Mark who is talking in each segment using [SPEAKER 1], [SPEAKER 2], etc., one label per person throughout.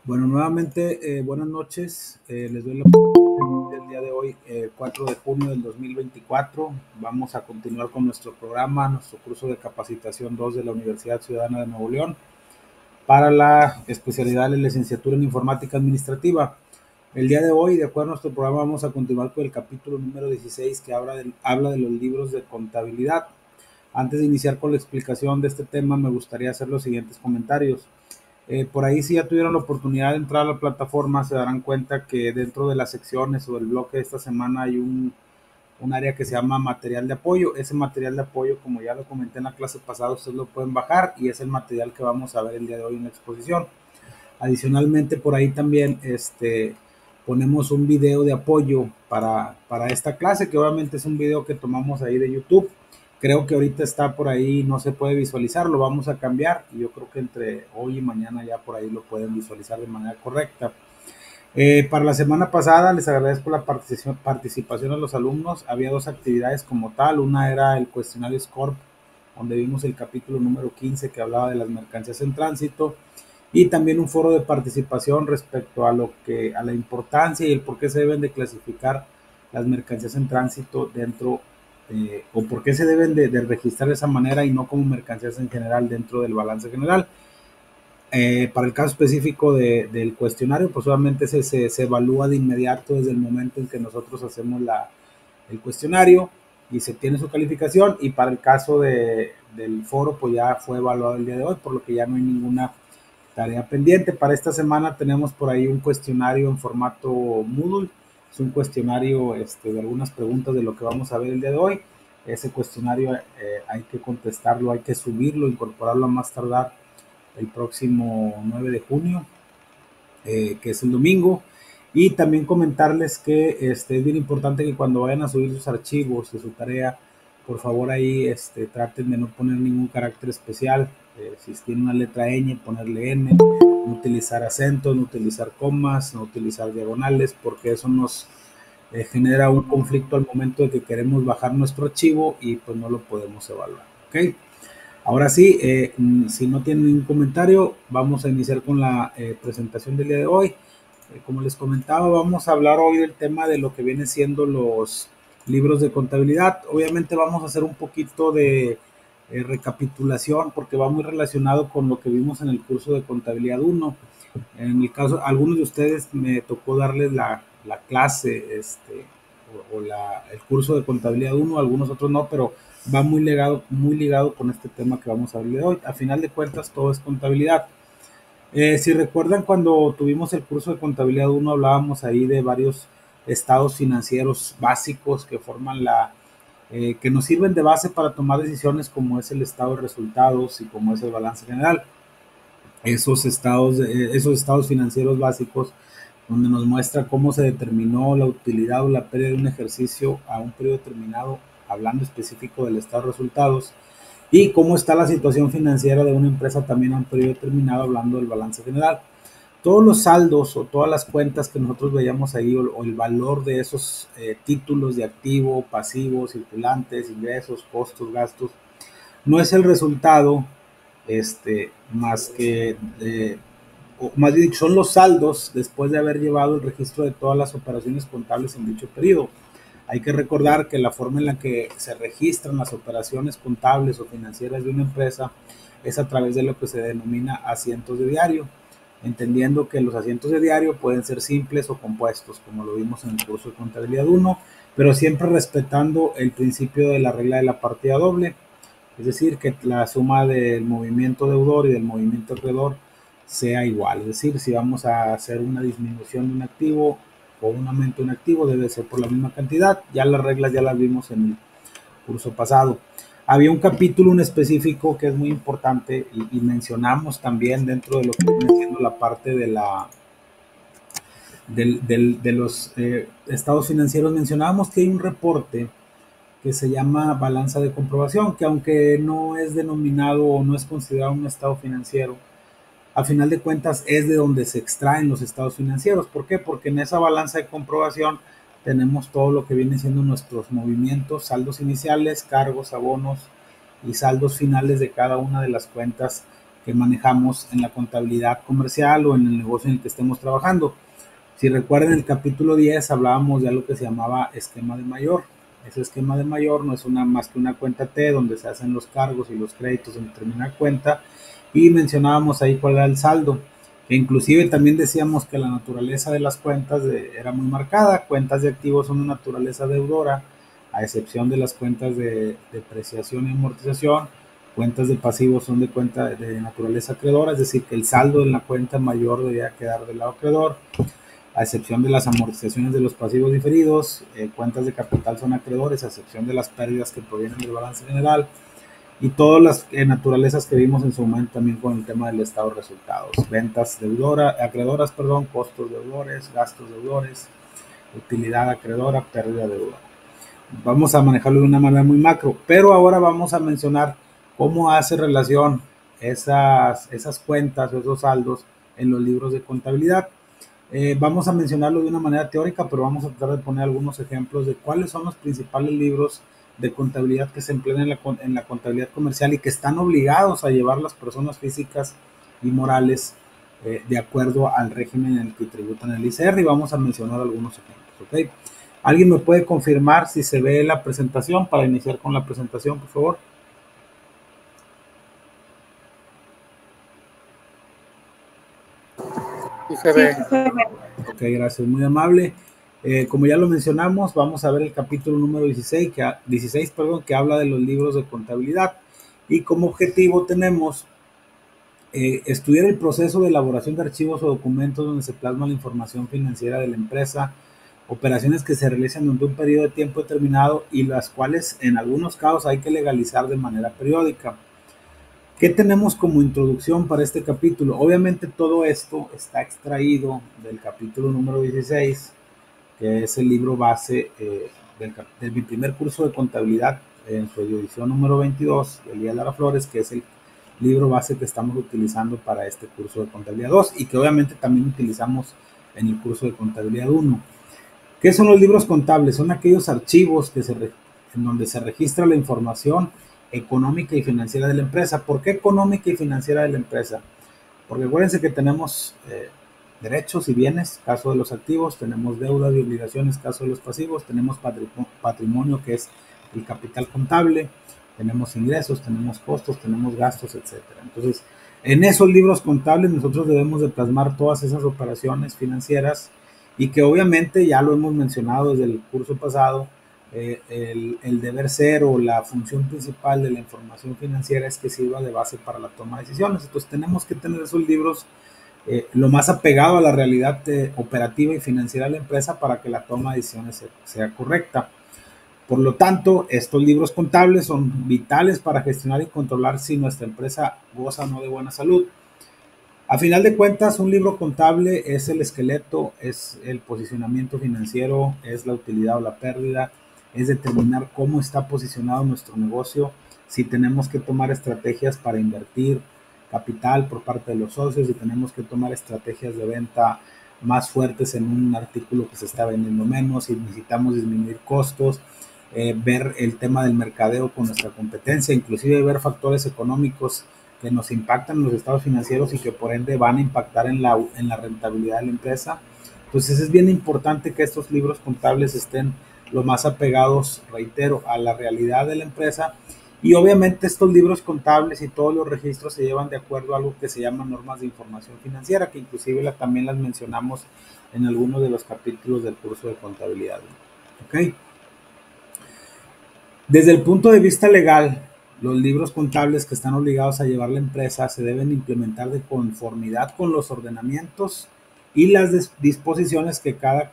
[SPEAKER 1] Bueno, nuevamente, buenas noches. Les doy la bienvenida el día de hoy, 4 de junio del 2024. Vamos a continuar con nuestro programa, nuestro curso de capacitación 2 de la Universidad Ciudadana de Nuevo León para la especialidad de licenciatura en informática administrativa. El día de hoy, de acuerdo a nuestro programa, vamos a continuar con el capítulo número 16 que habla de los libros de contabilidad. Antes de iniciar con la explicación de este tema, me gustaría hacer los siguientes comentarios. Por ahí, si ya tuvieron la oportunidad de entrar a la plataforma, se darán cuenta que dentro de las secciones o del bloque de esta semana hay un área que se llama material de apoyo. Ese material de apoyo, como ya lo comenté en la clase pasada, ustedes lo pueden bajar y es el material que vamos a ver el día de hoy en la exposición. Adicionalmente, por ahí también ponemos un video de apoyo para esta clase, que obviamente es un video que tomamos ahí de YouTube. Creo que ahorita está por ahí, no se puede visualizar, lo vamos a cambiar y yo creo que entre hoy y mañana ya por ahí lo pueden visualizar de manera correcta. Para la semana pasada les agradezco la participación de los alumnos. Había dos actividades como tal. Una era el cuestionario SCORP, donde vimos el capítulo número 15 que hablaba de las mercancías en tránsito, y también un foro de participación respecto a la importancia y el por qué se deben de clasificar las mercancías en tránsito dentro o por qué se deben de registrar de esa manera y no como mercancías en general dentro del balance general. Para el caso específico del cuestionario, pues obviamente se evalúa de inmediato desde el momento en que nosotros hacemos el cuestionario y se obtiene su calificación, y para el caso del foro pues ya fue evaluado el día de hoy, por lo que ya no hay ninguna tarea pendiente. Para esta semana tenemos por ahí un cuestionario en formato Moodle. Es un cuestionario de algunas preguntas de lo que vamos a ver el día de hoy. Ese cuestionario hay que contestarlo, hay que subirlo, incorporarlo a más tardar el próximo 9 de junio, que es el domingo. Y también comentarles que es bien importante que cuando vayan a subir sus archivos de su tarea, por favor ahí traten de no poner ningún carácter especial. Si tiene una letra ñ, ponerle n, no utilizar acentos, no utilizar comas, no utilizar diagonales, porque eso nos genera un conflicto al momento de que queremos bajar nuestro archivo y pues no lo podemos evaluar. ¿Ok? Ahora sí, si no tienen ningún comentario, vamos a iniciar con la presentación del día de hoy. Como les comentaba, vamos a hablar hoy del tema de lo que vienen siendo los libros de contabilidad. Obviamente vamos a hacer un poquito de recapitulación porque va muy relacionado con lo que vimos en el curso de contabilidad 1. En mi caso, a algunos de ustedes me tocó darles la clase el curso de contabilidad 1, algunos otros no, pero va muy ligado con este tema que vamos a hablar de hoy. A final de cuentas, todo es contabilidad. Si recuerdan, cuando tuvimos el curso de contabilidad 1, hablábamos ahí de varios estados financieros básicos que forman que nos sirven de base para tomar decisiones, como es el estado de resultados y como es el balance general. Esos estados financieros básicos, donde nos muestra cómo se determinó la utilidad o la pérdida de un ejercicio a un periodo determinado, hablando específico del estado de resultados, y cómo está la situación financiera de una empresa también a un periodo determinado, hablando del balance general. Todos los saldos o todas las cuentas que nosotros veíamos ahí, o el valor de esos títulos de activo, pasivo, circulantes, ingresos, costos, gastos, no es el resultado más que, o más bien son los saldos después de haber llevado el registro de todas las operaciones contables en dicho periodo. Hay que recordar que la forma en la que se registran las operaciones contables o financieras de una empresa es a través de lo que se denomina asientos de diario, entendiendo que los asientos de diario pueden ser simples o compuestos, como lo vimos en el curso de contabilidad 1, pero siempre respetando el principio de la regla de la partida doble. Es decir, que la suma del movimiento deudor y del movimiento acreedor sea igual. Es decir, si vamos a hacer una disminución de un activo o un aumento de un activo, debe ser por la misma cantidad. Ya las reglas ya las vimos en el curso pasado. Había un capítulo en específico que es muy importante y mencionamos también dentro de lo que viene siendo la parte de los estados financieros. Mencionábamos que hay un reporte que se llama balanza de comprobación, que aunque no es denominado o no es considerado un estado financiero, a final de cuentas es de donde se extraen los estados financieros. ¿Por qué? Porque en esa balanza de comprobación tenemos todo lo que viene siendo nuestros movimientos, saldos iniciales, cargos, abonos y saldos finales de cada una de las cuentas que manejamos en la contabilidad comercial o en el negocio en el que estemos trabajando. Si recuerdan, en el capítulo 10 hablábamos de algo que se llamaba esquema de mayor. Ese esquema de mayor no es más que una cuenta T donde se hacen los cargos y los créditos en determinada cuenta, y mencionábamos ahí cuál era el saldo, que inclusive también decíamos que la naturaleza de las cuentas era muy marcada. Cuentas de activos son de naturaleza deudora, a excepción de las cuentas de depreciación y amortización. Cuentas de pasivos son de naturaleza acreedora, es decir, que el saldo en la cuenta mayor debería quedar del lado acreedor, a excepción de las amortizaciones de los pasivos diferidos. Cuentas de capital son acreedores, a excepción de las pérdidas que provienen del balance general, y todas las naturalezas que vimos en su momento también con el tema del estado de resultados: ventas acreedoras, costos deudores, gastos deudores, utilidad acreedora, pérdida deudora. Vamos a manejarlo de una manera muy macro, pero ahora vamos a mencionar cómo hace relación esas cuentas o esos saldos en los libros de contabilidad. Vamos a mencionarlo de una manera teórica, pero vamos a tratar de poner algunos ejemplos de cuáles son los principales libros de contabilidad que se emplean en la contabilidad comercial y que están obligados a llevar las personas físicas y morales de acuerdo al régimen en el que tributan el ICR, y vamos a mencionar algunos ejemplos, ¿ok? ¿Alguien me puede confirmar si se ve la presentación para iniciar con la presentación, por favor?
[SPEAKER 2] Sí se ve.
[SPEAKER 1] Ok, gracias, muy amable. Como ya lo mencionamos, vamos a ver el capítulo número 16, que habla de los libros de contabilidad, y como objetivo tenemos estudiar el proceso de elaboración de archivos o documentos donde se plasma la información financiera de la empresa, operaciones que se realizan durante un periodo de tiempo determinado y las cuales en algunos casos hay que legalizar de manera periódica. ¿Qué tenemos como introducción para este capítulo? Obviamente todo esto está extraído del capítulo número 16, que es el libro base de mi primer curso de contabilidad en su edición número 22, de Elías Lara Flores, que es el libro base que estamos utilizando para este curso de contabilidad 2 y que obviamente también utilizamos en el curso de contabilidad 1. ¿Qué son los libros contables? Son aquellos archivos en donde se registra la información económica y financiera de la empresa. ¿Por qué económica y financiera de la empresa? Porque acuérdense que tenemos derechos y bienes, caso de los activos; tenemos deudas y obligaciones, caso de los pasivos; tenemos patrimonio, que es el capital contable; tenemos ingresos, tenemos costos, tenemos gastos, etc. Entonces, en esos libros contables nosotros debemos de plasmar todas esas operaciones financieras, y que obviamente ya lo hemos mencionado desde el curso pasado. El deber ser o la función principal de la información financiera es que sirva de base para la toma de decisiones. Entonces tenemos que tener esos libros lo más apegado a la realidad operativa y financiera de la empresa para que la toma de decisiones sea correcta. Por lo tanto, estos libros contables son vitales para gestionar y controlar si nuestra empresa goza o no de buena salud. A final de cuentas, un libro contable es el esqueleto, es el posicionamiento financiero, es la utilidad o la pérdida, es determinar cómo está posicionado nuestro negocio, si tenemos que tomar estrategias para invertir capital por parte de los socios, si tenemos que tomar estrategias de venta más fuertes en un artículo que se está vendiendo menos, si necesitamos disminuir costos, ver el tema del mercadeo con nuestra competencia, inclusive ver factores económicos que nos impactan en los estados financieros y que por ende van a impactar en la rentabilidad de la empresa. Entonces es bien importante que estos libros contables estén lo más apegados, reitero, a la realidad de la empresa, y obviamente estos libros contables y todos los registros se llevan de acuerdo a algo que se llama normas de información financiera, que inclusive también las mencionamos en algunos de los capítulos del curso de contabilidad. ¿Okay? Desde el punto de vista legal, los libros contables que están obligados a llevar la empresa se deben implementar de conformidad con los ordenamientos y las disposiciones que para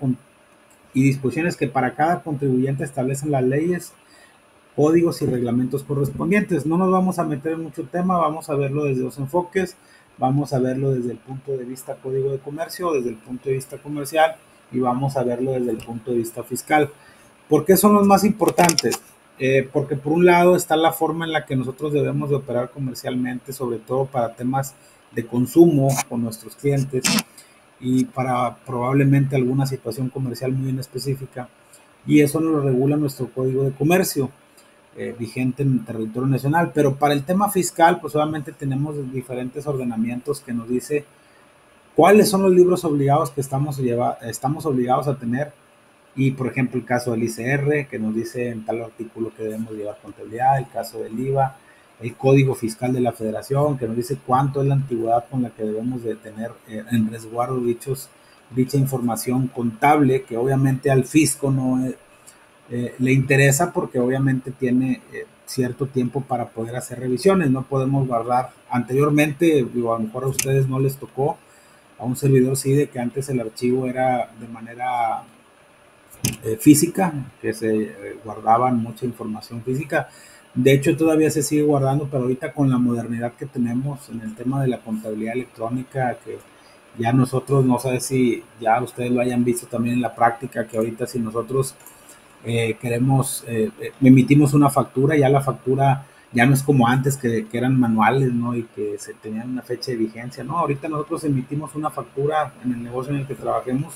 [SPEAKER 1] cada contribuyente establecen las leyes, códigos y reglamentos correspondientes. No nos vamos a meter en mucho tema, vamos a verlo desde dos enfoques. Vamos a verlo desde el punto de vista código de comercio, desde el punto de vista comercial, y vamos a verlo desde el punto de vista fiscal. ¿Por qué son los más importantes? Porque por un lado está la forma en la que nosotros debemos de operar comercialmente, sobre todo para temas de consumo con nuestros clientes y para probablemente alguna situación comercial muy en específica, y eso nos lo regula nuestro código de comercio. vigente en el territorio nacional. Pero para el tema fiscal, pues obviamente tenemos diferentes ordenamientos que nos dice cuáles son los libros obligados que estamos obligados a tener. Y por ejemplo el caso del ICR, que nos dice en tal artículo que debemos llevar contabilidad, el caso del IVA, el Código Fiscal de la Federación, que nos dice cuánto es la antigüedad con la que debemos de tener en resguardo dicha información contable, que obviamente al fisco no le interesa porque obviamente tiene cierto tiempo para poder hacer revisiones. No podemos guardar anteriormente, digo, a lo mejor a ustedes no les tocó, a un servidor sí, de que antes el archivo era de manera física, que se guardaban mucha información física. De hecho, todavía se sigue guardando, pero ahorita con la modernidad que tenemos en el tema de la contabilidad electrónica, que ya nosotros, no sé si ya ustedes lo hayan visto también en la práctica, que ahorita si nosotros emitimos una factura, ya la factura ya no es como antes que eran manuales, ¿no? Y que se tenían una fecha de vigencia, ¿no? Ahorita nosotros emitimos una factura en el negocio en el que trabajemos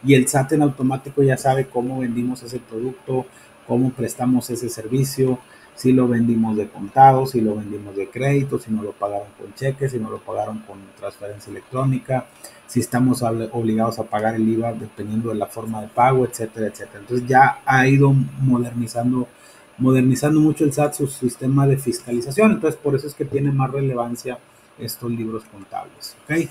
[SPEAKER 1] y el SAT en automático ya sabe cómo vendimos ese producto, cómo prestamos ese servicio, si lo vendimos de contado, si lo vendimos de crédito, si no lo pagaron con cheque, si no lo pagaron con transferencia electrónica, si estamos obligados a pagar el IVA dependiendo de la forma de pago, etcétera, etcétera. Entonces ya ha ido modernizando mucho el SAT su sistema de fiscalización, entonces por eso es que tiene más relevancia estos libros contables, ¿ok?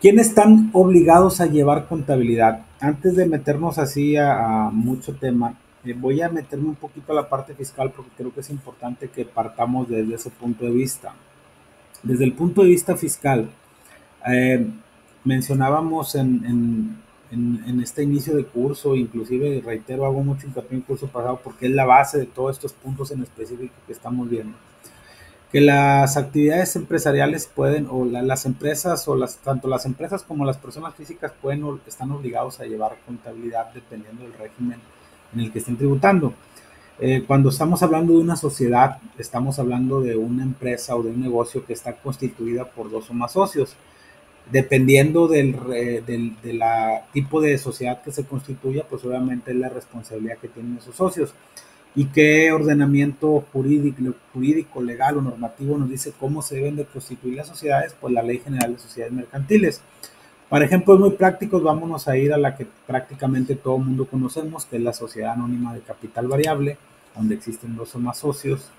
[SPEAKER 1] ¿Quiénes están obligados a llevar contabilidad? Antes de meternos así a mucho tema, voy a meterme un poquito a la parte fiscal porque creo que es importante que partamos desde ese punto de vista. Desde el punto de vista fiscal, eh, mencionábamos en este inicio de curso, inclusive reitero, hago mucho hincapié en el curso pasado porque es la base de todos estos puntos en específico que estamos viendo, que las actividades empresariales pueden, o las empresas, o tanto las empresas como las personas físicas están obligados a llevar contabilidad dependiendo del régimen en el que estén tributando. Cuando estamos hablando de una sociedad, estamos hablando de una empresa o de un negocio que está constituida por dos o más socios. Dependiendo de la tipo de sociedad que se constituya, pues obviamente es la responsabilidad que tienen esos socios y qué ordenamiento jurídico, legal o normativo nos dice cómo se deben de constituir las sociedades, pues la Ley General de Sociedades Mercantiles. Para ejemplos muy prácticos, vámonos a ir a la que prácticamente todo el mundo conocemos, que es la Sociedad Anónima de Capital Variable, donde existen dos o más socios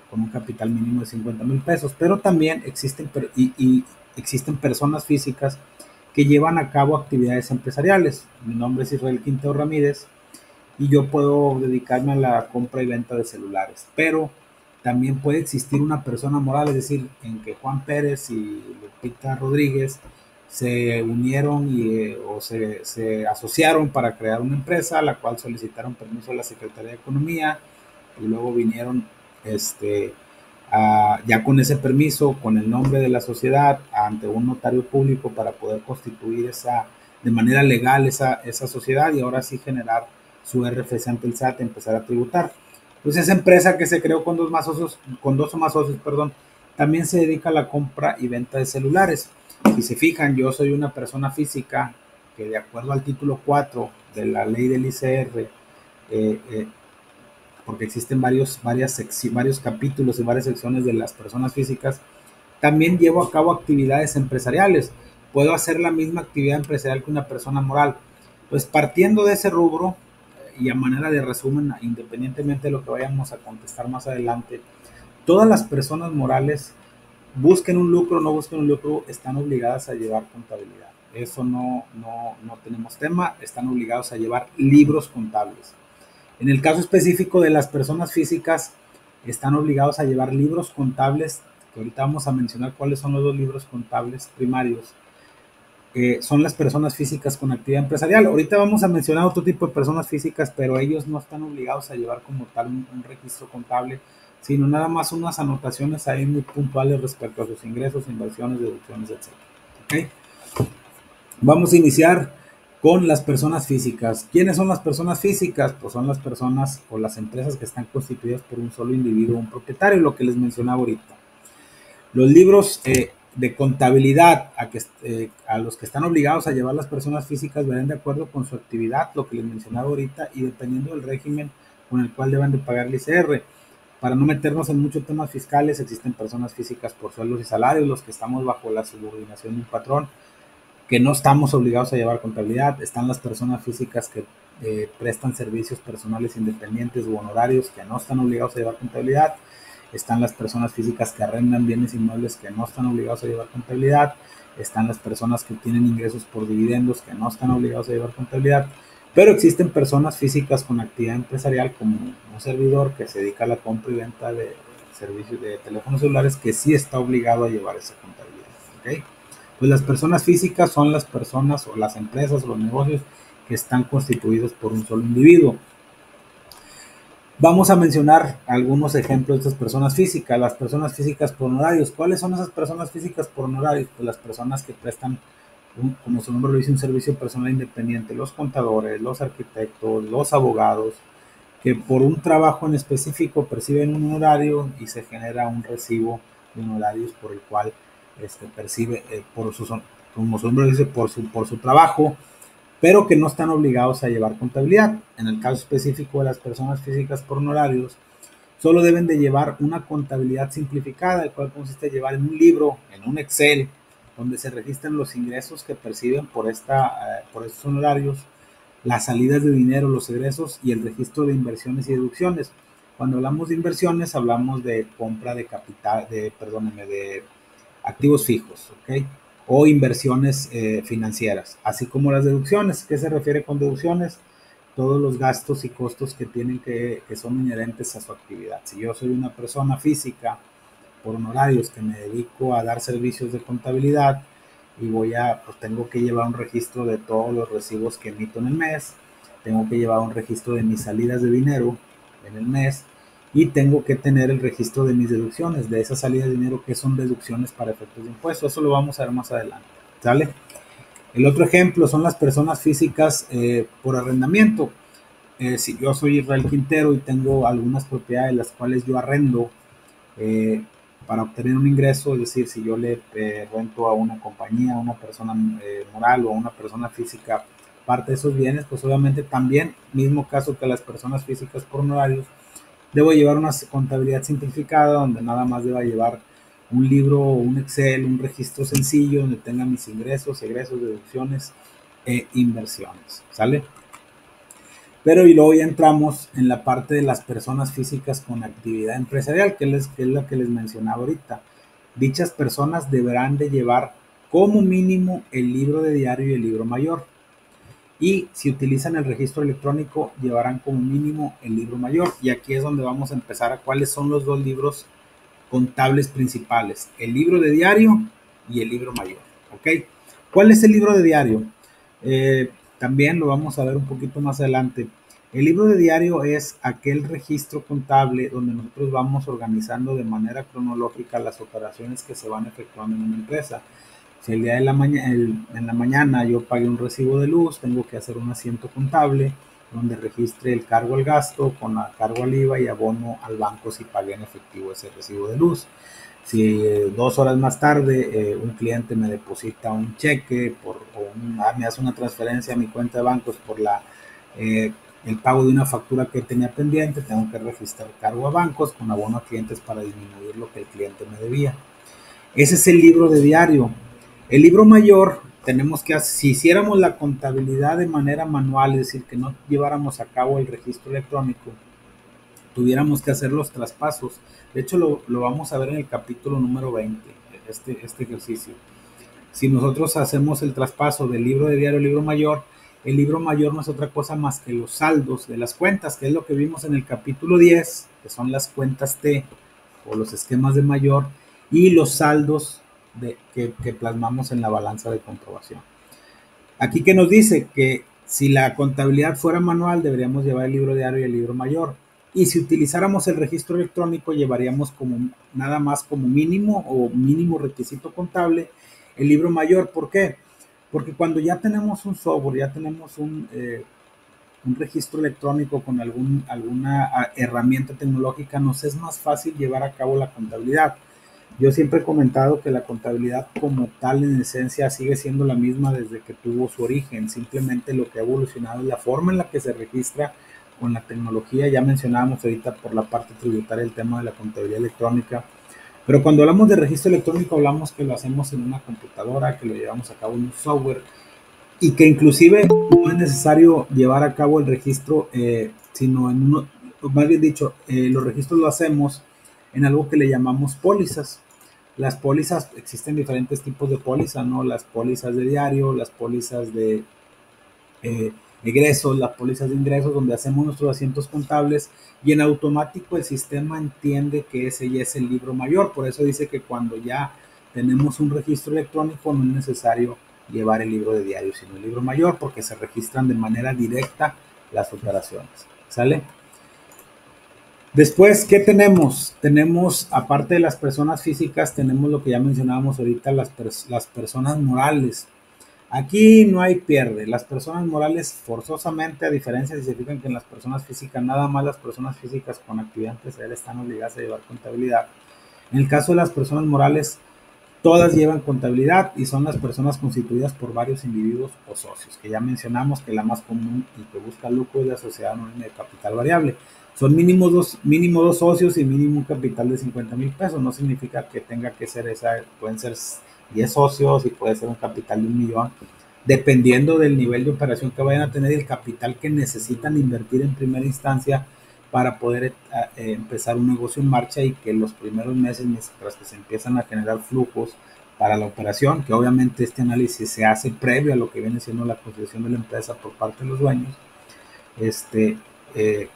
[SPEAKER 1] con un capital mínimo de 50,000 pesos, pero también existen personas físicas que llevan a cabo actividades empresariales. Mi nombre es Israel Quintero Ramírez y yo puedo dedicarme a la compra y venta de celulares, pero también puede existir una persona moral, es decir, en que Juan Pérez y Lupita Rodríguez se unieron se asociaron para crear una empresa, a la cual solicitaron permiso a la Secretaría de Economía y luego vinieron ya con ese permiso, con el nombre de la sociedad, ante un notario público para poder constituir de manera legal esa sociedad y ahora sí generar su RFC ante el SAT y empezar a tributar. Entonces esa empresa que se creó con dos o más socios, perdón, también se dedica a la compra y venta de celulares. Si se fijan, yo soy una persona física que de acuerdo al título 4 de la ley del ICR, porque existen varios capítulos y varias secciones de las personas físicas, también llevo a cabo actividades empresariales. Puedo hacer la misma actividad empresarial que una persona moral. Pues partiendo de ese rubro, y a manera de resumen, independientemente de lo que vayamos a contestar más adelante, todas las personas morales, busquen un lucro o no busquen un lucro, están obligadas a llevar contabilidad. Eso no tenemos tema, están obligados a llevar libros contables. En el caso específico de las personas físicas, están obligados a llevar libros contables, que ahorita vamos a mencionar cuáles son los dos libros contables primarios. Son las personas físicas con actividad empresarial. Ahorita vamos a mencionar otro tipo de personas físicas, pero ellos no están obligados a llevar como tal un registro contable, sino nada más unas anotaciones ahí muy puntuales respecto a sus ingresos, inversiones, deducciones, etc. ¿Okay? Vamos a iniciar con las personas físicas. ¿Quiénes son las personas físicas? Pues son las personas o las empresas que están constituidas por un solo individuo, un propietario, lo que les mencionaba ahorita. Los libros de contabilidad a los que están obligados a llevar las personas físicas verán de acuerdo con su actividad, lo que les mencionaba ahorita, y dependiendo del régimen, con el cual deben de pagar el ISR. Para no meternos en muchos temas fiscales, existen personas físicas por sueldos y salarios, los que estamos bajo la subordinación de un patrón, que no estamos obligados a llevar contabilidad. Están las personas físicas que prestan servicios personales independientes u honorarios, que no están obligados a llevar contabilidad. Están las personas físicas que arrendan bienes inmuebles, que no están obligados a llevar contabilidad. Están las personas que tienen ingresos por dividendos, que no están obligados a llevar contabilidad. Pero existen personas físicas con actividad empresarial, como un servidor que se dedica a la compra y venta de servicios de teléfonos celulares, que sí está obligado a llevar esa contabilidad. ¿Okay? Pues las personas físicas son las personas o las empresas o los negocios que están constituidos por un solo individuo. Vamos a mencionar algunos ejemplos de estas personas físicas. Las personas físicas por honorarios. ¿Cuáles son esas personas físicas por honorarios? Pues las personas que prestan, como su nombre lo dice, un servicio personal independiente. Los contadores, los arquitectos, los abogados, que por un trabajo en específico perciben un honorario y se genera un recibo de honorarios por el cual percibe, como su nombre dice, por su trabajo, pero que no están obligados a llevar contabilidad. En el caso específico de las personas físicas por honorarios, solo deben de llevar una contabilidad simplificada, el cual consiste en llevar en un libro, en un Excel, donde se registran los ingresos que perciben por estos honorarios, las salidas de dinero, los egresos y el registro de inversiones y deducciones. Cuando hablamos de inversiones, hablamos de compra de capital, de activos fijos, ¿ok? O inversiones financieras, así como las deducciones. ¿Qué se refiere con deducciones? Todos los gastos y costos que tienen que son inherentes a su actividad. Si yo soy una persona física por honorarios que me dedico a dar servicios de contabilidad y pues tengo que llevar un registro de todos los recibos que emito en el mes, tengo que llevar un registro de mis salidas de dinero en el mes y tengo que tener el registro de mis deducciones, de esas salidas de dinero que son deducciones para efectos de impuestos. Eso lo vamos a ver más adelante, ¿sale? El otro ejemplo son las personas físicas por arrendamiento. Si yo soy Israel Quintero y tengo algunas propiedades las cuales yo arrendo para obtener un ingreso, es decir, si yo le rento a una compañía, a una persona moral o a una persona física parte de esos bienes, pues obviamente también, mismo caso que las personas físicas por honorarios, debo llevar una contabilidad simplificada donde nada más deba llevar un libro o un Excel, un registro sencillo donde tenga mis ingresos, egresos, deducciones e inversiones, ¿sale? Pero y luego ya entramos en la parte de las personas físicas con actividad empresarial, que es la que les mencionaba ahorita. Dichas personas deberán de llevar como mínimo el libro de diario y el libro mayor. Y si utilizan el registro electrónico, llevarán como mínimo el libro mayor. Y aquí es donde vamos a empezar a cuáles son los dos libros contables principales, el libro de diario y el libro mayor. ¿Ok? ¿Cuál es el libro de diario? También lo vamos a ver un poquito más adelante. El libro de diario es aquel registro contable donde nosotros vamos organizando de manera cronológica las operaciones que se van efectuando en una empresa. Si el día de en la mañana yo pagué un recibo de luz, tengo que hacer un asiento contable donde registre el cargo al gasto con la cargo al IVA y abono al banco si pagué en efectivo ese recibo de luz. Si 2 horas más tarde un cliente me deposita un cheque me hace una transferencia a mi cuenta de bancos por el pago de una factura que tenía pendiente, tengo que registrar cargo a bancos con abono a clientes para disminuir lo que el cliente me debía. Ese es el libro de diario. El libro mayor, tenemos que, si hiciéramos la contabilidad de manera manual, es decir, que no lleváramos a cabo el registro electrónico, tuviéramos que hacer los traspasos. De hecho, lo vamos a ver en el capítulo número 20, este ejercicio. Si nosotros hacemos el traspaso del libro de diario al libro mayor, el libro mayor no es otra cosa más que los saldos de las cuentas, que es lo que vimos en el capítulo 10, que son las cuentas T o los esquemas de mayor, y los saldos que plasmamos en la balanza de comprobación. Aquí que nos dice que si la contabilidad fuera manual, deberíamos llevar el libro diario y el libro mayor. Y si utilizáramos el registro electrónico, llevaríamos nada más como mínimo o mínimo requisito contable el libro mayor. ¿Por qué? Porque cuando ya tenemos un software, ya tenemos un registro electrónico con alguna herramienta tecnológica, nos es más fácil llevar a cabo la contabilidad. Yo siempre he comentado que la contabilidad como tal en esencia sigue siendo la misma desde que tuvo su origen. Simplemente lo que ha evolucionado es la forma en la que se registra con la tecnología. Ya mencionábamos ahorita por la parte tributaria el tema de la contabilidad electrónica, pero cuando hablamos de registro electrónico hablamos que lo hacemos en una computadora, que lo llevamos a cabo en un software y que inclusive no es necesario llevar a cabo el registro, sino en uno, más bien dicho, los registros lo hacemos en algo que le llamamos pólizas. Las pólizas, existen diferentes tipos de pólizas, ¿no? Las pólizas de diario, las pólizas de egresos, las pólizas de ingresos, donde hacemos nuestros asientos contables y en automático el sistema entiende que ese ya es el libro mayor. Por eso dice que cuando ya tenemos un registro electrónico no es necesario llevar el libro de diario, sino el libro mayor, porque se registran de manera directa las operaciones. ¿Sale? Después, ¿qué tenemos? Tenemos, aparte de las personas físicas, tenemos lo que ya mencionábamos ahorita, las personas morales. Aquí no hay pierde. Las personas morales forzosamente, a diferencia si se fijan que en las personas físicas, nada más las personas físicas con actividad empresarial están obligadas a llevar contabilidad. En el caso de las personas morales, todas llevan contabilidad y son las personas constituidas por varios individuos o socios, que ya mencionamos que la más común y que busca lucro es la sociedad anónima de capital variable. Son mínimo dos socios y mínimo un capital de 50,000 pesos. No significa que tenga que ser esa, pueden ser 10 socios y puede ser un capital de 1,000,000, dependiendo del nivel de operación que vayan a tener y el capital que necesitan invertir en primera instancia para poder empezar un negocio en marcha y que los primeros meses, mientras que se empiezan a generar flujos para la operación, que obviamente este análisis se hace previo a lo que viene siendo la construcción de la empresa por parte de los dueños, eh,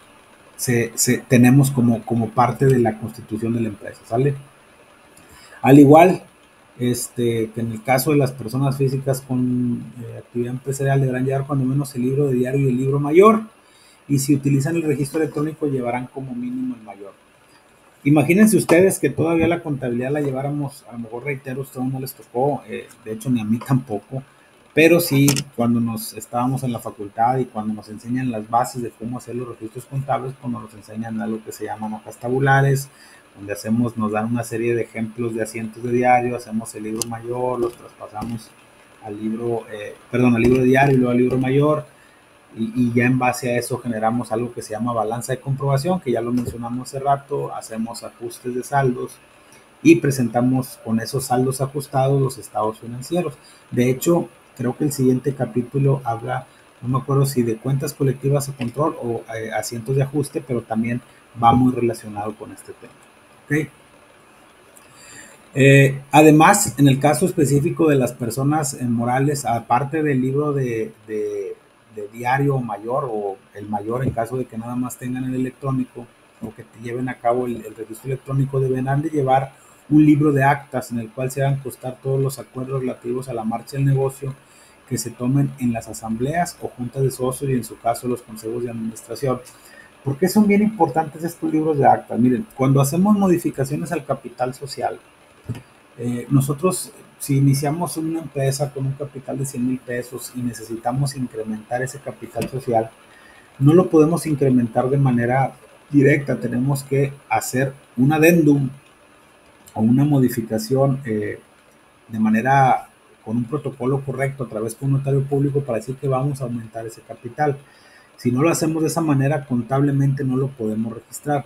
[SPEAKER 1] tenemos como parte de la constitución de la empresa, ¿sale? Al igual que en el caso de las personas físicas con actividad empresarial deberán llevar cuando menos el libro de diario y el libro mayor, y si utilizan el registro electrónico llevarán como mínimo el mayor. Imagínense ustedes que todavía la contabilidad la lleváramos, a lo mejor reitero, a ustedes no les tocó, de hecho ni a mí tampoco, pero sí cuando nos estábamos en la facultad y cuando nos enseñan las bases de cómo hacer los registros contables, cuando nos enseñan algo que se llaman hojas tabulares, donde nos dan una serie de ejemplos de asientos de diario, hacemos el libro mayor, los traspasamos al libro, al libro de diario y luego al libro mayor, y ya en base a eso generamos algo que se llama balanza de comprobación, que ya lo mencionamos hace rato, hacemos ajustes de saldos y presentamos con esos saldos ajustados los estados financieros. De hecho, creo que el siguiente capítulo habla, no me acuerdo si de cuentas colectivas a control o asientos de ajuste, pero también va muy relacionado con este tema. ¿Okay? Además, en el caso específico de las personas morales, aparte del libro de diario mayor o el mayor en caso de que nada más tengan el electrónico o que te lleven a cabo el registro electrónico, deberán de llevar un libro de actas en el cual se hagan constar todos los acuerdos relativos a la marcha del negocio que se tomen en las asambleas o juntas de socios y en su caso los consejos de administración. ¿Por qué son bien importantes estos libros de actas? Miren, cuando hacemos modificaciones al capital social, nosotros, si iniciamos una empresa con un capital de 100,000 pesos y necesitamos incrementar ese capital social, no lo podemos incrementar de manera directa, tenemos que hacer un adendum o una modificación de manera con un protocolo correcto a través de un notario público para decir que vamos a aumentar ese capital. Si no lo hacemos de esa manera, contablemente no lo podemos registrar.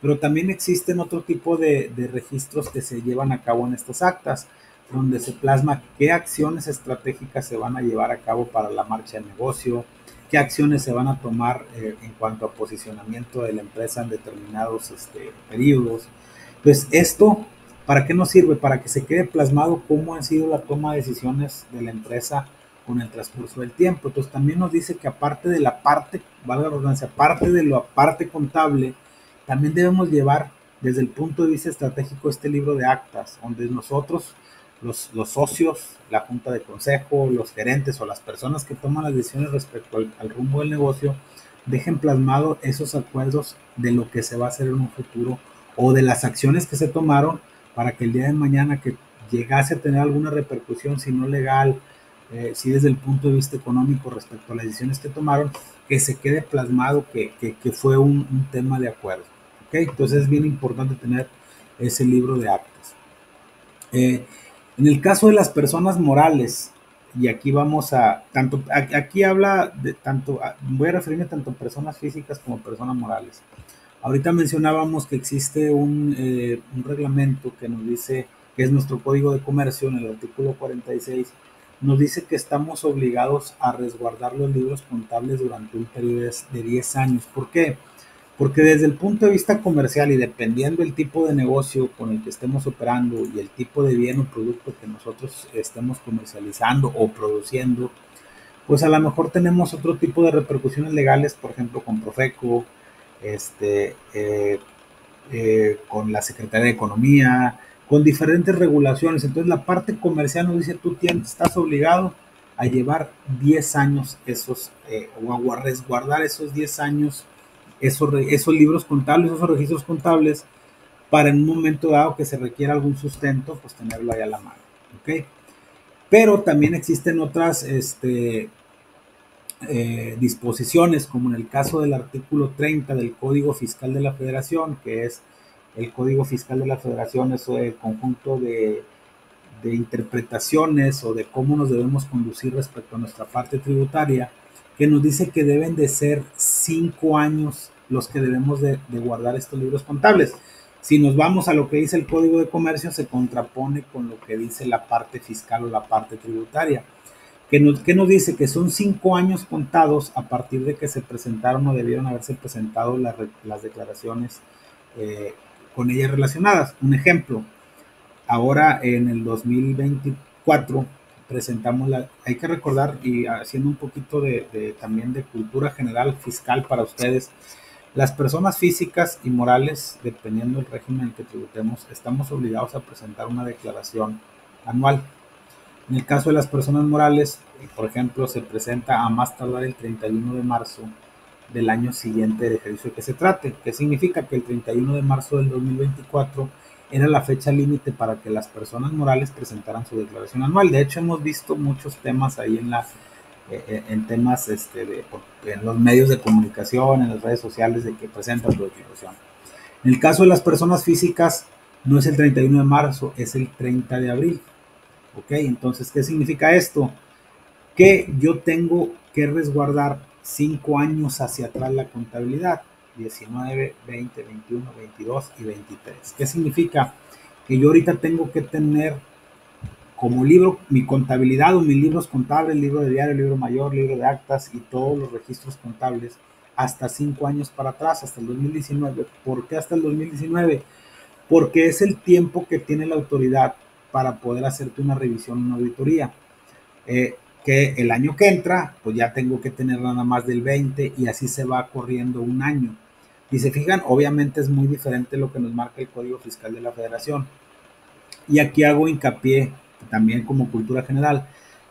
[SPEAKER 1] Pero también existen otro tipo de registros que se llevan a cabo en estas actas, donde se plasma qué acciones estratégicas se van a llevar a cabo para la marcha del negocio, qué acciones se van a tomar en cuanto a posicionamiento de la empresa en determinados periodos. Entonces, esto, ¿para qué nos sirve? Para que se quede plasmado cómo ha sido la toma de decisiones de la empresa con el transcurso del tiempo. Entonces, también nos dice que aparte de la parte, valga la redundancia, aparte de la parte contable, también debemos llevar desde el punto de vista estratégico este libro de actas, donde nosotros, los socios, la junta de consejo, los gerentes o las personas que toman las decisiones respecto al rumbo del negocio, dejen plasmado esos acuerdos de lo que se va a hacer en un futuro o de las acciones que se tomaron para que el día de mañana que llegase a tener alguna repercusión, si no legal, si desde el punto de vista económico respecto a las decisiones que tomaron, que se quede plasmado que fue un tema de acuerdo. ¿Okay? Entonces es bien importante tener ese libro de actas. En el caso de las personas morales, y aquí vamos a, aquí habla de tanto, voy a referirme tanto a personas físicas como personas morales. Ahorita mencionábamos que existe un reglamento que nos dice, que es nuestro código de comercio, en el artículo 46, nos dice que estamos obligados a resguardar los libros contables durante un periodo de 10 años. ¿Por qué? Porque desde el punto de vista comercial y dependiendo del tipo de negocio con el que estemos operando y el tipo de bien o producto que nosotros estemos comercializando o produciendo, pues a lo mejor tenemos otro tipo de repercusiones legales, por ejemplo, con Profeco, este, con la Secretaría de Economía, con diferentes regulaciones. Entonces la parte comercial nos dice, tú estás obligado a llevar 10 años esos, o a resguardar esos 10 años, esos libros contables, esos registros contables, para en un momento dado que se requiera algún sustento, pues tenerlo ahí a la mano. ¿Ok? Pero también existen otras disposiciones, como en el caso del artículo 30 del Código Fiscal de la Federación, que es el Código Fiscal de la Federación, es el conjunto de interpretaciones o de cómo nos debemos conducir respecto a nuestra parte tributaria, que nos dice que deben de ser 5 años los que debemos de guardar estos libros contables. Si nos vamos a lo que dice el Código de Comercio, se contrapone con lo que dice la parte fiscal o la parte tributaria. Que nos dice que son 5 años contados a partir de que se presentaron o debieron haberse presentado las declaraciones con ellas relacionadas. Un ejemplo, ahora en el 2024 presentamos hay que recordar, y haciendo un poquito también de cultura general fiscal para ustedes, las personas físicas y morales, dependiendo del régimen que tributemos, estamos obligados a presentar una declaración anual. En el caso de las personas morales, por ejemplo, se presenta a más tardar el 31 de marzo del año siguiente del ejercicio que se trate. ¿Qué significa? Que el 31 de marzo del 2024 era la fecha límite para que las personas morales presentaran su declaración anual. De hecho, hemos visto muchos temas ahí en temas en los medios de comunicación, en las redes sociales, de que presentan su declaración. En el caso de las personas físicas, no es el 31 de marzo, es el 30 de abril. ¿Ok? Entonces, ¿qué significa esto? Que yo tengo que resguardar 5 años hacia atrás la contabilidad, 19, 20, 21, 22 y 23. ¿Qué significa? Que yo ahorita tengo que tener como libro mi contabilidad o mis libros contables, libro de diario, libro mayor, libro de actas y todos los registros contables hasta 5 años para atrás, hasta el 2019. ¿Por qué hasta el 2019? Porque es el tiempo que tiene la autoridad para poder hacerte una revisión, una auditoría. Que el año que entra, pues ya tengo que tener nada más del 20 y así se va corriendo un año. Y se fijan, obviamente es muy diferente lo que nos marca el Código Fiscal de la Federación. Y aquí hago hincapié también como cultura general.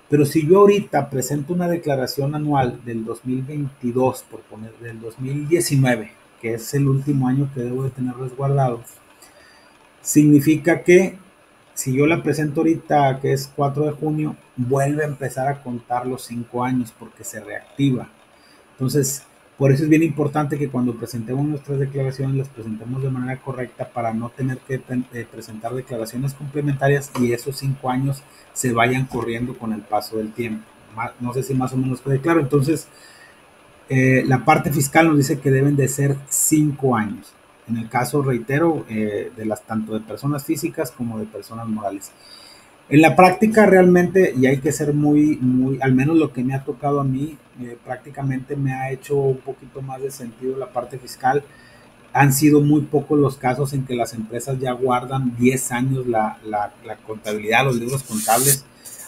[SPEAKER 1] Pero si yo ahorita presento una declaración anual del 2022, por poner, del 2019, que es el último año que debo de tener resguardado, significa que si yo la presento ahorita, que es 4 de junio, vuelve a empezar a contar los 5 años porque se reactiva. Entonces, por eso es bien importante que cuando presentemos nuestras declaraciones las presentemos de manera correcta para no tener que presentar declaraciones complementarias y esos 5 años se vayan corriendo con el paso del tiempo. No sé si más o menos quede claro. Entonces, la parte fiscal nos dice que deben de ser 5 años. En el caso, reitero, tanto de personas físicas como de personas morales. En la práctica realmente, y hay que ser al menos lo que me ha tocado a mí, prácticamente me ha hecho un poquito más de sentido la parte fiscal. Han sido muy pocos los casos en que las empresas ya guardan 10 años la contabilidad, los libros contables.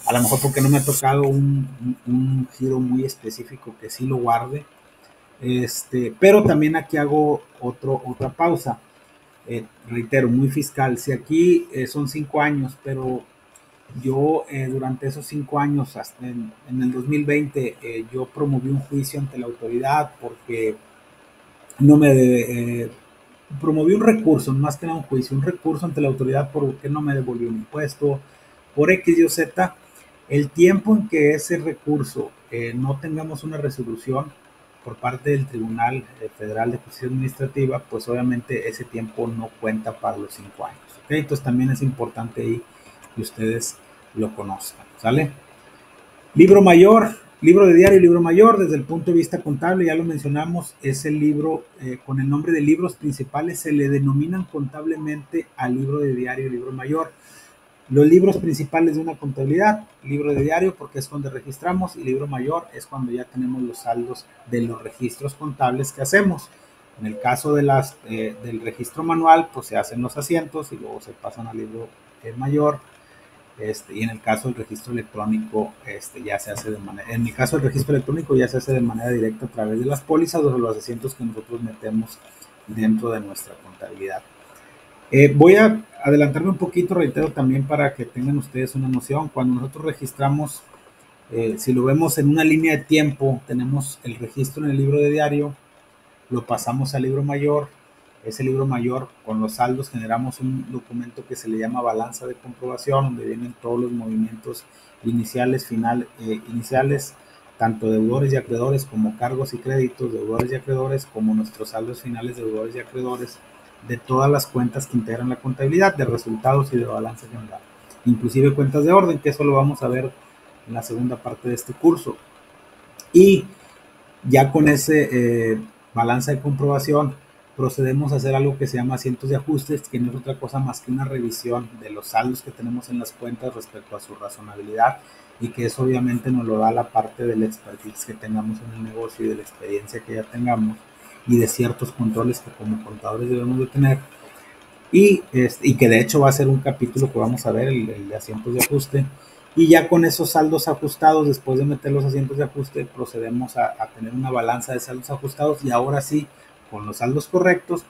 [SPEAKER 1] A lo mejor porque no me ha tocado un giro muy específico que sí lo guarde. Pero también aquí hago otra pausa. Reitero, muy fiscal. Si aquí son 5 años, pero yo durante esos 5 años, hasta en el 2020, yo promoví un juicio ante la autoridad porque no me promoví un recurso, más que nada un juicio, un recurso ante la autoridad porque no me devolvió un impuesto, por X, Y, Z. El tiempo en que ese recurso no tengamos una resolución por parte del Tribunal Federal de Justicia Administrativa, pues obviamente ese tiempo no cuenta para los 5 años. ¿Okay? Entonces también es importante ahí que ustedes lo conozcan, ¿sale? Libro mayor, libro de diario y libro mayor, desde el punto de vista contable, ya lo mencionamos, es el libro con el nombre de libros principales, se le denominan contablemente al libro de diario y libro mayor. Los libros principales de una contabilidad, libro de diario porque es donde registramos, y libro mayor es cuando ya tenemos los saldos de los registros contables que hacemos. En el caso de del registro manual, pues se hacen los asientos y luego se pasan al libro mayor. Y en el caso del registro electrónico, ya se hace de manera, en el caso del registro electrónico ya se hace de manera directa a través de las pólizas o de los asientos que nosotros metemos dentro de nuestra contabilidad. Voy a adelantarme un poquito, reitero también para que tengan ustedes una noción. Cuando nosotros registramos, si lo vemos en una línea de tiempo, tenemos el registro en el libro de diario, lo pasamos al libro mayor. Ese libro mayor, con los saldos, generamos un documento que se le llama balanza de comprobación, donde vienen todos los movimientos iniciales, iniciales, tanto deudores y acreedores como cargos y créditos, deudores y acreedores, como nuestros saldos finales, deudores y acreedores, de todas las cuentas que integran la contabilidad, de resultados y de balance general, inclusive cuentas de orden, que eso lo vamos a ver en la segunda parte de este curso. Y ya con ese balanza de comprobación procedemos a hacer algo que se llama asientos de ajustes, que no es otra cosa más que una revisión de los saldos que tenemos en las cuentas respecto a su razonabilidad, y que eso obviamente nos lo da la parte del expertise que tengamos en el negocio y de la experiencia que ya tengamos y de ciertos controles que como contadores debemos de tener, y que de hecho va a ser un capítulo que vamos a ver, el de asientos de ajuste. Y ya con esos saldos ajustados, después de meter los asientos de ajuste, procedemos a tener una balanza de saldos ajustados, y ahora sí, con los saldos correctos,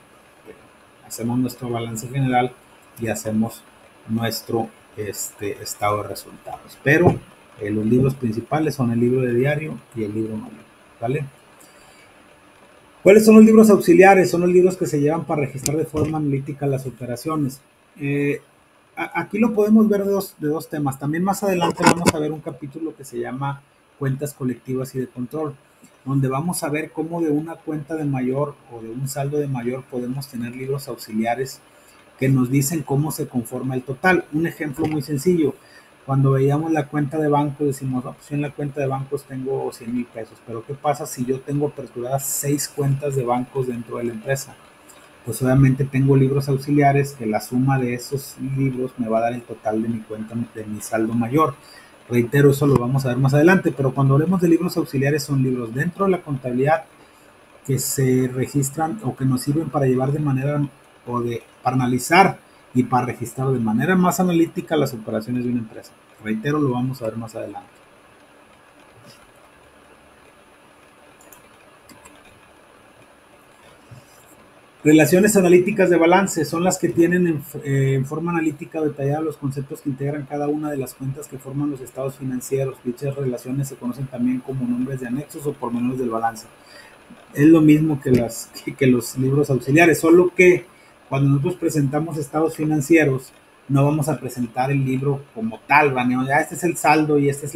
[SPEAKER 1] hacemos nuestro balance general y hacemos nuestro estado de resultados. Pero los libros principales son el libro de diario y el libro mayor, ¿vale? ¿Cuáles son los libros auxiliares? Son los libros que se llevan para registrar de forma analítica las operaciones. Aquí lo podemos ver de dos temas. También más adelante vamos a ver un capítulo que se llama cuentas colectivas y de control, donde vamos a ver cómo de una cuenta de mayor o de un saldo de mayor podemos tener libros auxiliares que nos dicen cómo se conforma el total. Un ejemplo muy sencillo: cuando veíamos la cuenta de banco decimos, no, pues en la cuenta de bancos tengo 100,000 pesos, pero ¿qué pasa si yo tengo aperturadas 6 cuentas de bancos dentro de la empresa? Pues obviamente tengo libros auxiliares que la suma de esos libros me va a dar el total de mi cuenta, de mi saldo mayor. Reitero, eso lo vamos a ver más adelante, pero cuando hablemos de libros auxiliares son libros dentro de la contabilidad que se registran o que nos sirven para llevar de manera para analizar y para registrar de manera más analítica las operaciones de una empresa. Reitero, lo vamos a ver más adelante. Relaciones analíticas de balance son las que tienen en forma analítica detallada los conceptos que integran cada una de las cuentas que forman los estados financieros. Dichas relaciones se conocen también como nombres de anexos o pormenores del balance. Es lo mismo que los libros auxiliares, solo que cuando nosotros presentamos estados financieros no vamos a presentar el libro como tal, ya este es el saldo y estos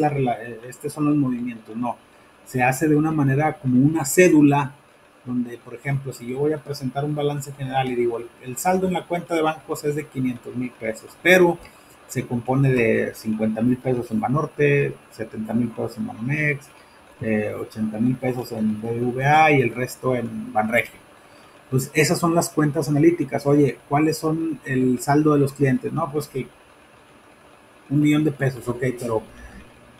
[SPEAKER 1] son los movimientos. No, se hace de una manera como una cédula, donde, por ejemplo, si yo voy a presentar un balance general y digo el saldo en la cuenta de bancos es de 500,000 pesos, pero se compone de 50,000 pesos en Banorte, 70,000 pesos en Banamex, 80,000 pesos en BBVA y el resto en Banregio. Pues esas son las cuentas analíticas. Oye, ¿cuáles son el saldo de los clientes? No, pues que 1,000,000 de pesos, ok, pero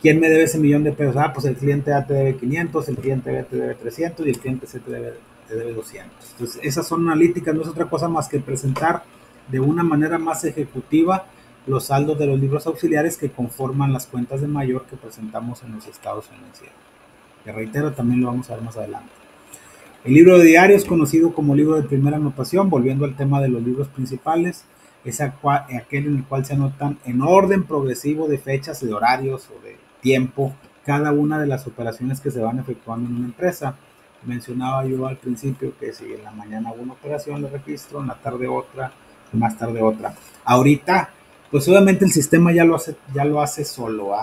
[SPEAKER 1] ¿quién me debe ese 1,000,000 de pesos? Ah, pues el cliente A te debe 500, el cliente B te debe 300 y el cliente C te debe 200. Entonces, esas son analíticas, no es otra cosa más que presentar de una manera más ejecutiva los saldos de los libros auxiliares que conforman las cuentas de mayor que presentamos en los estados financieros. Que reitero, también lo vamos a ver más adelante. El libro de diarios, conocido como libro de primera anotación, volviendo al tema de los libros principales, es aquel en el cual se anotan en orden progresivo de fechas, de horarios o de tiempo cada una de las operaciones que se van efectuando en una empresa. Mencionaba yo al principio que si en la mañana hago una operación de registro, en la tarde otra, más tarde otra. Ahorita, pues obviamente el sistema ya lo hace solo,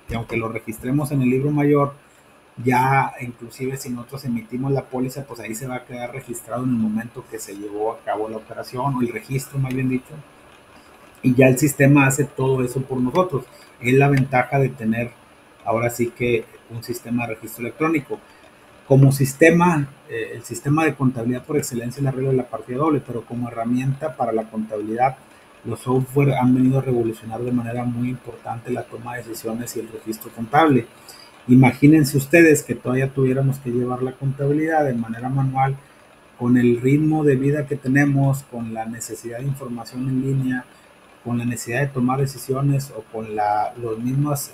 [SPEAKER 1] y aunque lo registremos en el libro mayor, ya inclusive si nosotros emitimos la póliza, pues ahí se va a quedar registrado en el momento que se llevó a cabo la operación, o el registro más bien dicho, y ya el sistema hace todo eso por nosotros. Es la ventaja de tener ahora sí que un sistema de registro electrónico. Como sistema, el sistema de contabilidad por excelencia es la regla de la partida doble, pero como herramienta para la contabilidad, los software han venido a revolucionar de manera muy importante la toma de decisiones y el registro contable. Imagínense ustedes que todavía tuviéramos que llevar la contabilidad de manera manual, con el ritmo de vida que tenemos, con la necesidad de información en línea, con la necesidad de tomar decisiones o con los mismos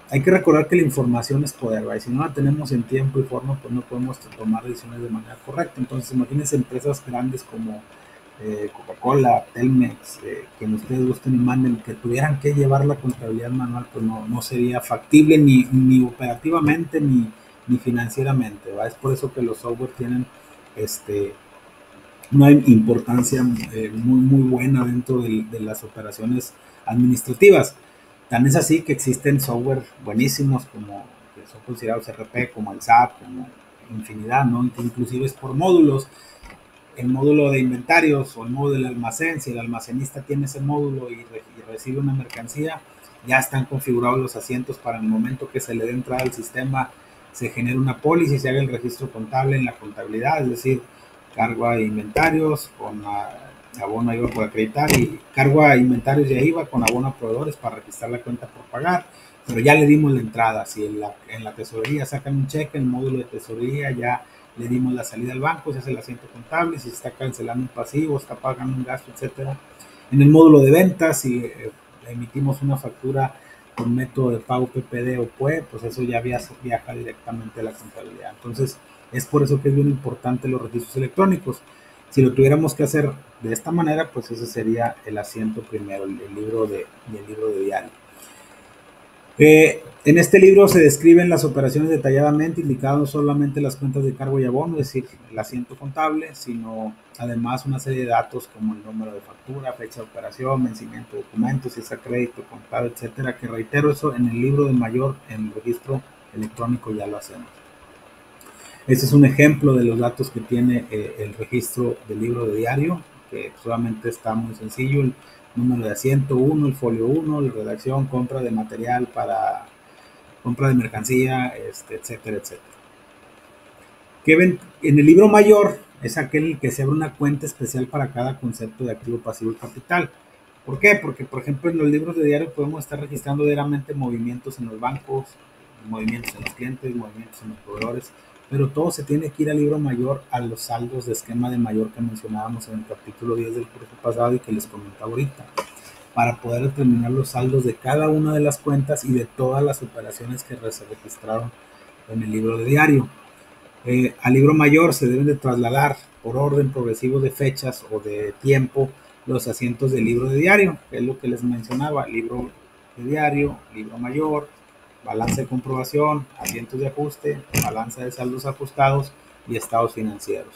[SPEAKER 1] hay que recordar que la información es poder, ¿va? Y si no la tenemos en tiempo y forma, pues no podemos tomar decisiones de manera correcta. Entonces, imagínense empresas grandes como Coca-Cola, Telmex, que ustedes gusten y manden, que tuvieran que llevar la contabilidad manual, pues no sería factible ni operativamente ni financieramente, ¿va? Es por eso que los software tienen una importancia muy buena dentro de las operaciones administrativas. Tan es así que existen software buenísimos como que son considerados RP, como el SAP, como infinidad, ¿no? Inclusive es por módulos. El módulo de inventarios o el módulo del almacén, si el almacenista tiene ese módulo y recibe una mercancía, ya están configurados los asientos para el momento que se le dé entrada al sistema, se genera una póliza y se haga el registro contable en la contabilidad, es decir, cargo a inventarios con abono a IVA por acreditar y cargo a inventarios de IVA con abono a proveedores para registrar la cuenta por pagar, pero ya le dimos la entrada. Si en la tesorería sacan un cheque, el módulo de tesorería ya le dimos la salida al banco, se hace el asiento contable, si se está cancelando un pasivo, está pagando un gasto, etcétera. En el módulo de ventas, si emitimos una factura con método de pago PPD o PUE, pues eso ya viaja directamente a la contabilidad. Entonces, es por eso que es bien importante los registros electrónicos. Si lo tuviéramos que hacer de esta manera, pues ese sería el asiento primero, el libro de diario. En este libro se describen las operaciones detalladamente, indicando no solamente las cuentas de cargo y abono, es decir, el asiento contable, sino además una serie de datos como el número de factura, fecha de operación, vencimiento de documentos, si es a crédito, contado, etcétera, que reitero, eso en el libro de mayor, en el registro electrónico ya lo hacemos. Este es un ejemplo de los datos que tiene el registro del libro de diario, que solamente está muy sencillo. El número de asiento 1, el folio 1, la redacción, compra de material para compra de mercancía, etcétera, etcétera. En el libro mayor es aquel que se abre una cuenta especial para cada concepto de activo, pasivo y capital. ¿Por qué? Porque, por ejemplo, en los libros de diario podemos estar registrando diariamente movimientos en los bancos, movimientos en los clientes, movimientos en los proveedores, pero todo se tiene que ir al libro mayor, a los saldos de esquema de mayor que mencionábamos en el capítulo 10 del curso pasado y que les comentaba ahorita, para poder determinar los saldos de cada una de las cuentas y de todas las operaciones que se registraron en el libro de diario. Al libro mayor se deben de trasladar por orden progresivo de fechas o de tiempo los asientos del libro de diario, que es lo que les mencionaba: libro de diario, libro mayor, balance de comprobación, asientos de ajuste, balanza de saldos ajustados y estados financieros.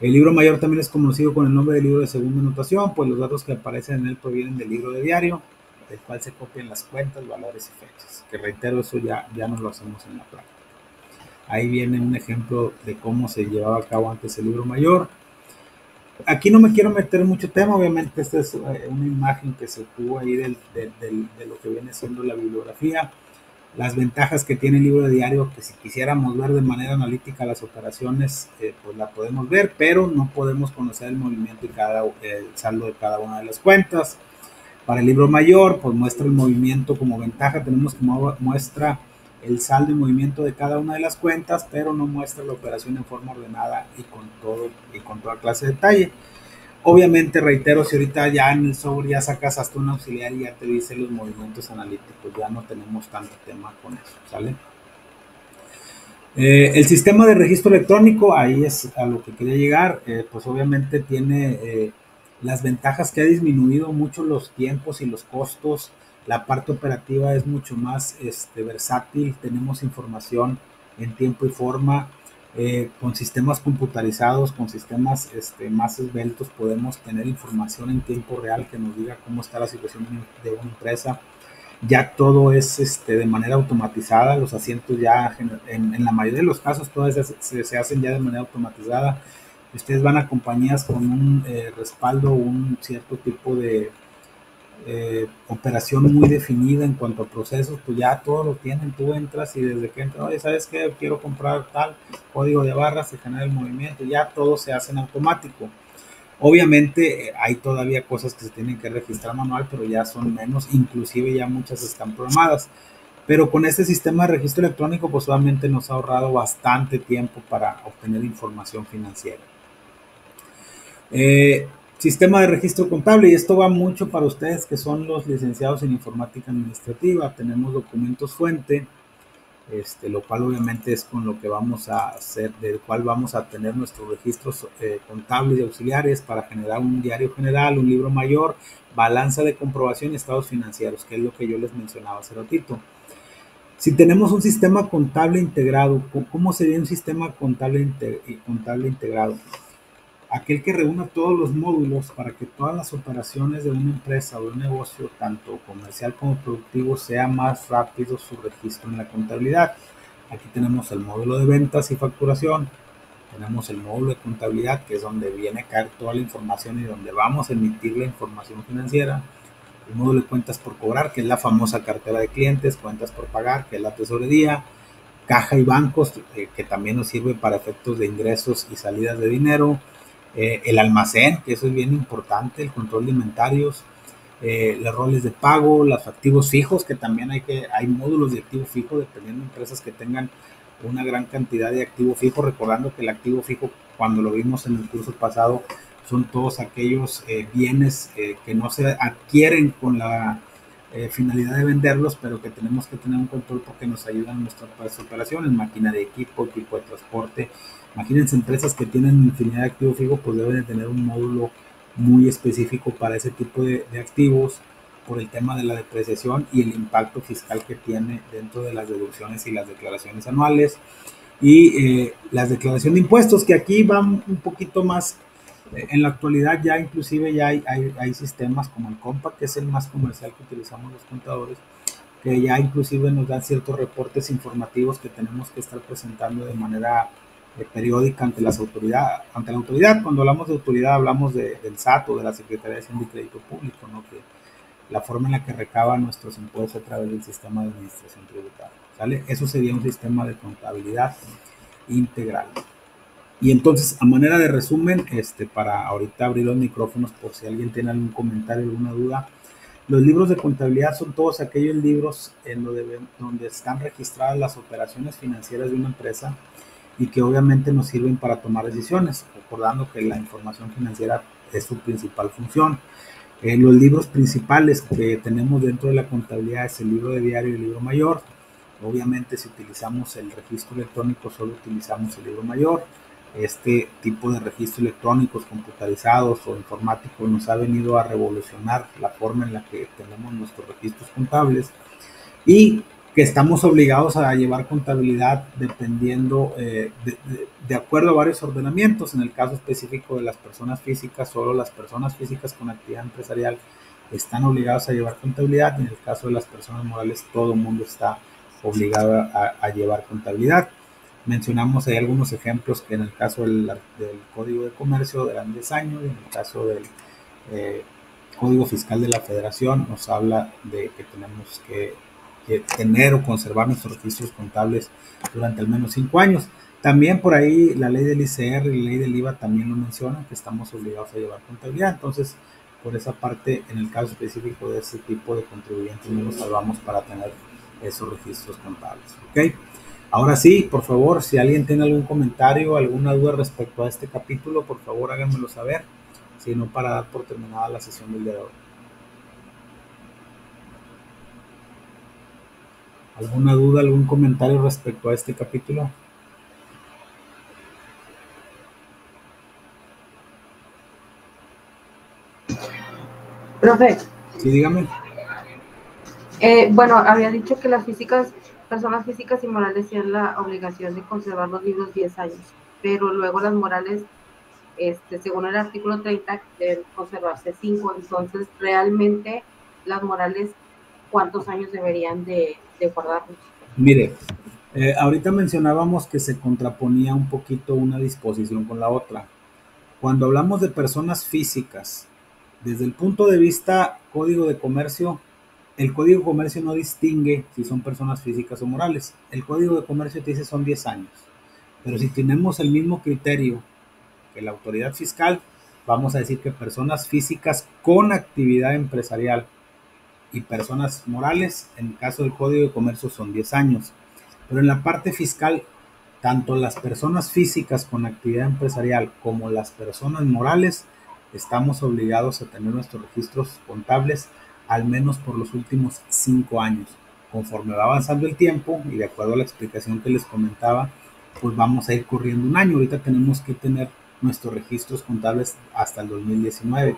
[SPEAKER 1] El libro mayor también es conocido con el nombre de libro de segunda anotación, pues los datos que aparecen en él provienen del libro de diario, del cual se copian las cuentas, valores y fechas, que reitero, eso ya nos lo hacemos en la práctica. Ahí viene un ejemplo de cómo se llevaba a cabo antes el libro mayor. Aquí no me quiero meter en mucho tema, obviamente esta es una imagen que se obtuvo ahí de lo que viene siendo la bibliografía. Las ventajas que tiene el libro de diario, que si quisiéramos ver de manera analítica las operaciones, pues la podemos ver, pero no podemos conocer el movimiento y el saldo de cada una de las cuentas. Para el libro mayor, pues muestra el movimiento como ventaja, tenemos que muestra el saldo y movimiento de cada una de las cuentas, pero no muestra la operación en forma ordenada y con toda clase de detalle. Obviamente, reitero, si ahorita ya en el software ya sacas hasta un auxiliar y ya te dice los movimientos analíticos, ya no tenemos tanto tema con eso, ¿sale? El sistema de registro electrónico, ahí es a lo que quería llegar, pues obviamente tiene las ventajas que ha disminuido mucho los tiempos y los costos. La parte operativa es mucho más versátil, tenemos información en tiempo y forma. Con sistemas computarizados, con sistemas más esbeltos, podemos tener información en tiempo real que nos diga cómo está la situación de una empresa. Ya todo es de manera automatizada, los asientos ya en la mayoría de los casos todas se hacen ya de manera automatizada. Ustedes van a compañías con un respaldo, un cierto tipo de operación muy definida en cuanto a procesos, pues ya todo lo tienen, tú entras y desde que entras, oye, ¿sabes qué? Quiero comprar tal código de barras, se genera el movimiento, ya todo se hace en automático. Obviamente hay todavía cosas que se tienen que registrar manual, pero ya son menos, inclusive ya muchas están programadas. Pero con este sistema de registro electrónico, pues obviamente nos ha ahorrado bastante tiempo para obtener información financiera. Eh, Sistema de registro contable, y esto va mucho para ustedes que son los licenciados en informática administrativa. Tenemos documentos fuente, lo cual obviamente es con lo que vamos a hacer, del cual vamos a tener nuestros registros contables y auxiliares para generar un diario general, un libro mayor, balanza de comprobación y estados financieros, que es lo que yo les mencionaba hace ratito. Si tenemos un sistema contable integrado, ¿cómo sería un sistema contable integrado? Aquel que reúna todos los módulos para que todas las operaciones de una empresa o de un negocio, tanto comercial como productivo, sea más rápido su registro en la contabilidad. Aquí tenemos el módulo de ventas y facturación, tenemos el módulo de contabilidad, que es donde viene a caer toda la información y donde vamos a emitir la información financiera, el módulo de cuentas por cobrar, que es la famosa cartera de clientes, cuentas por pagar, que es la tesorería, caja y bancos, que también nos sirve para efectos de ingresos y salidas de dinero, el almacén, que eso es bien importante, el control de inventarios, los roles de pago, los activos fijos, que también hay módulos de activo fijo, dependiendo de empresas que tengan una gran cantidad de activo fijo, recordando que el activo fijo, cuando lo vimos en el curso pasado, son todos aquellos bienes que no se adquieren con la finalidad de venderlos, pero que tenemos que tener un control porque nos ayudan en nuestras operaciones, máquina de equipo, equipo de transporte. Imagínense empresas que tienen infinidad de activos fijos, pues deben de tener un módulo muy específico para ese tipo de activos por el tema de la depreciación y el impacto fiscal que tiene dentro de las deducciones y las declaraciones anuales y las declaraciones de impuestos, que aquí van un poquito más. En la actualidad ya inclusive ya hay sistemas como el Compact, que es el más comercial que utilizamos los contadores, que ya inclusive nos dan ciertos reportes informativos que tenemos que estar presentando de manera periódica ante las autoridades, ante la autoridad. Cuando hablamos de autoridad hablamos del SAT o de la Secretaría de Hacienda y Crédito Público, ¿no? Que la forma en la que recaba nuestros impuestos a través del sistema de administración tributaria, ¿sale? Eso sería un sistema de contabilidad integral. Y entonces, a manera de resumen, para ahorita abrir los micrófonos por si alguien tiene algún comentario, alguna duda, los libros de contabilidad son todos aquellos libros en donde están registradas las operaciones financieras de una empresa y que obviamente nos sirven para tomar decisiones, recordando que la información financiera es su principal función. Los libros principales que tenemos dentro de la contabilidad es el libro de diario y el libro mayor. Obviamente, si utilizamos el registro electrónico, solo utilizamos el libro mayor. Este tipo de registros electrónicos, computarizados o informáticos nos ha venido a revolucionar la forma en la que tenemos nuestros registros contables y que estamos obligados a llevar contabilidad dependiendo de acuerdo a varios ordenamientos. En el caso específico de las personas físicas, solo las personas físicas con actividad empresarial están obligados a llevar contabilidad, y en el caso de las personas morales todo el mundo está obligado a llevar contabilidad. Mencionamos ahí algunos ejemplos que en el caso del Código de Comercio eran 10 años, y en el caso del Código Fiscal de la Federación nos habla de que tenemos que tener o conservar nuestros registros contables durante al menos 5 años. También por ahí la ley del ICR y la ley del IVA también lo mencionan, que estamos obligados a llevar contabilidad. Entonces, por esa parte, en el caso específico de ese tipo de contribuyentes, no nos salvamos para tener esos registros contables. ¿Ok? Ahora sí, por favor, si alguien tiene algún comentario, alguna duda respecto a este capítulo, por favor háganmelo saber, si no, para dar por terminada la sesión del día de hoy. ¿Alguna duda, algún comentario respecto a este capítulo?
[SPEAKER 2] Profe.
[SPEAKER 1] Sí, dígame.
[SPEAKER 2] Bueno, había dicho que las personas físicas y morales tienen la obligación de conservar los libros 10 años, pero luego las morales, según el artículo 30, deben conservarse 5. Entonces, realmente, las morales, ¿cuántos años deberían de guardarlos?
[SPEAKER 1] Mire, ahorita mencionábamos que se contraponía un poquito una disposición con la otra. Cuando hablamos de personas físicas, Desde el punto de vista código de comercio, el código de comercio no distingue si son personas físicas o morales. El código de comercio te dice son 10 años. Pero si tenemos el mismo criterio que la autoridad fiscal, vamos a decir que personas físicas con actividad empresarial y personas morales, en el caso del código de comercio, son 10 años. Pero en la parte fiscal, tanto las personas físicas con actividad empresarial como las personas morales estamos obligados a tener nuestros registros contables al menos por los últimos 5 años. Conforme va avanzando el tiempo y de acuerdo a la explicación que les comentaba, pues vamos a ir corriendo un año. Ahorita tenemos que tener nuestros registros contables hasta el 2019.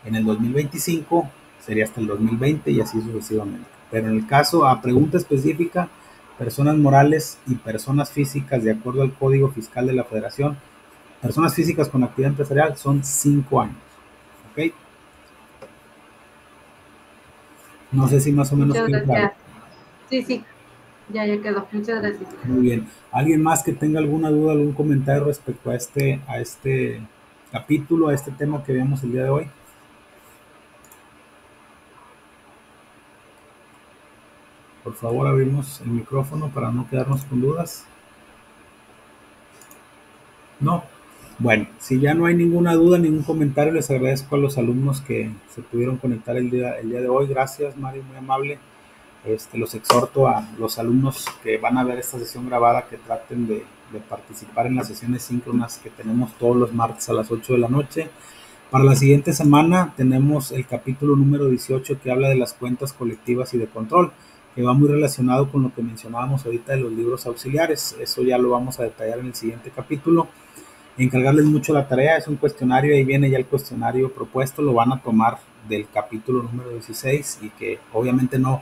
[SPEAKER 1] En el 2025 sería hasta el 2020 y así sucesivamente. Pero en el caso, a pregunta específica, personas morales y personas físicas, de acuerdo al Código Fiscal de la Federación, personas físicas con actividad empresarial son 5 años. ¿Ok? No sé si más o menos
[SPEAKER 2] Muchas
[SPEAKER 1] quedó claro.
[SPEAKER 2] gracias. Sí, sí, ya quedó. Muchas gracias.
[SPEAKER 1] Muy bien. ¿Alguien más que tenga alguna duda, algún comentario respecto a este capítulo, a este tema que veamos el día de hoy? Por favor, abrimos el micrófono para no quedarnos con dudas. No. Bueno, si ya no hay ninguna duda, ningún comentario, les agradezco a los alumnos que se pudieron conectar el día de hoy. Gracias, Mario, muy amable. Los exhorto a los alumnos que van a ver esta sesión grabada que traten de participar en las sesiones síncronas que tenemos todos los martes a las 8 de la noche. Para la siguiente semana tenemos el capítulo número 18 que habla de las cuentas colectivas y de control, que va muy relacionado con lo que mencionábamos ahorita de los libros auxiliares. Eso ya lo vamos a detallar en el siguiente capítulo. Encargarles mucho la tarea, es un cuestionario, ahí viene ya el cuestionario propuesto, lo van a tomar del capítulo número 16 y que obviamente no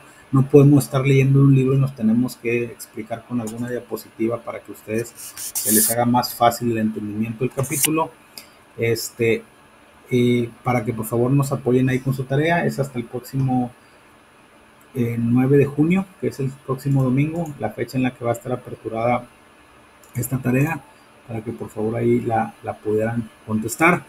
[SPEAKER 1] podemos estar leyendo un libro y nos tenemos que explicar con alguna diapositiva para que ustedes se les haga más fácil el entendimiento del capítulo. Para que por favor nos apoyen ahí con su tarea, es hasta el próximo 9 de junio, que es el próximo domingo, la fecha en la que va a estar aperturada esta tarea, para que por favor ahí la pudieran contestar.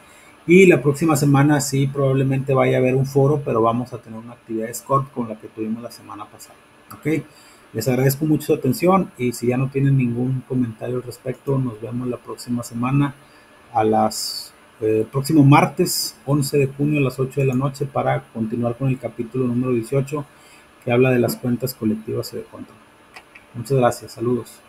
[SPEAKER 1] Y la próxima semana sí probablemente vaya a haber un foro, pero vamos a tener una actividad de Scorp con la que tuvimos la semana pasada. Ok, les agradezco mucho su atención y si ya no tienen ningún comentario al respecto, nos vemos la próxima semana a próximo martes 11 de junio a las 8 de la noche para continuar con el capítulo número 18 que habla de las cuentas colectivas y de control. Muchas gracias, saludos.